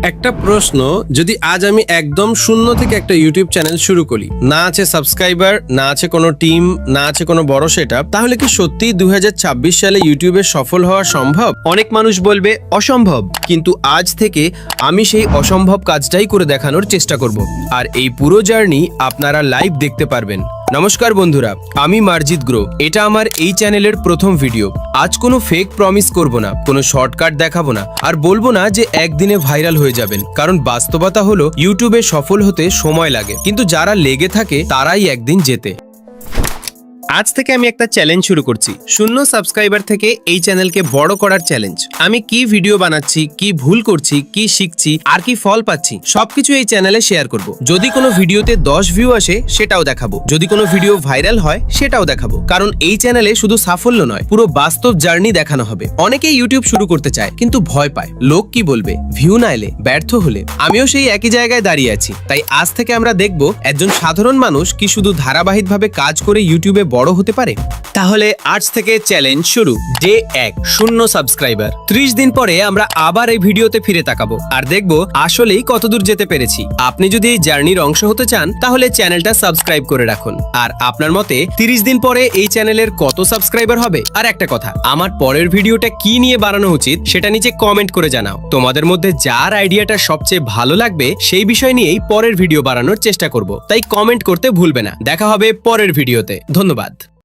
একটা প্রশ্ন, যদি আজ আমি একদম শূন্য থেকে একটা ইউটিউব চ্যানেল শুরু করি, না আছে সাবস্ক্রাইবার, না আছে কোনো টিম, না আছে কোনো বড় সেটআপ, তাহলে কি সত্যি 2026 সালে ইউটিউবে সফল হওয়া সম্ভব? অনেক মানুষ বলবে অসম্ভব, কিন্তু আজ থেকে আমি সেই অসম্ভব কাজটাই করে দেখানোর চেষ্টা করব। আর এই পুরো জার্নি আপনারা লাইভ দেখতে পারবেন। নমস্কার বন্ধুরা, আমি মার্জিত গ্রো। এটা আমার এই চ্যানেলের প্রথম ভিডিও। আজ কোনো ফেক প্রমিস করব না, কোনো শর্টকাট দেখাবো না, আর বলবো না যে একদিনে ভাইরাল হয়ে যাবেন, কারণ বাস্তবতা হলো ইউটিউবে সফল হতে সময় লাগে, কিন্তু যারা লেগে থাকে তারাই একদিন জেতে। আজ থেকে আমি একটা চ্যালেঞ্জ শুরু করছি, 0 সাবস্ক্রাইবার থেকে এই চ্যানেলকে বড় করার চ্যালেঞ্জ। আমি কি ভিডিও বানাচ্ছি, কি ভুল করছি, কি শিখছি, আর কি ফল পাচ্ছি, সবকিছু এই চ্যানেলে শেয়ার করব। যদি কোনো ভিডিওতে 10 ভিউ আসে সেটাও দেখাবো, যদি কোনো ভিডিও ভাইরাল হয় সেটাও দেখাবো, কারণ এই চ্যানেলে শুধু সাফল্য নয়, পুরো বাস্তব জার্নি দেখানো হবে। অনেকেই ইউটিউব শুরু করতে চায় কিন্তু ভয় পায়, লোক কি বলবে, ভিউ না এলে, ব্যর্থ হলে। আমিও সেই একই জায়গায় দাঁড়িয়ে আছি। তাই আজ থেকে আমরা দেখব একজন সাধারণ মানুষ কি শুধু ধারাবাহিকভাবে কাজ করে ইউটিউবে বড় হতে পারে। তাহলে আজ থেকে চ্যালেঞ্জ শুরু। Day 1, 0 subscriber. 30 দিন পরে আমরা আবার এই ভিডিওতে ফিরে তাকাবো আর দেখব আসলেই কতদূর যেতে পেরেছি। আপনি যদি এই জার্নির অংশ হতে চান তাহলে চ্যানেলটা সাবস্ক্রাইব করে রাখুন। আর আপনার মতে 30 দিন পরে এই চ্যানেলের কত সাবস্ক্রাইবার হবে? আর একটা কথা, আমার পরের ভিডিওটা কি নিয়ে বানানো উচিত সেটা নিচে কমেন্ট করে জানাও। তোমাদের মধ্যে যার আইডিয়াটা সবচেয়ে ভালো লাগবে সেই বিষয় নিয়েই পরের ভিডিও বানানোর চেষ্টা করব। তাই কমেন্ট করতে ভুলবে না। দেখা হবে পরের ভিডিওতে। ধন্যবাদ।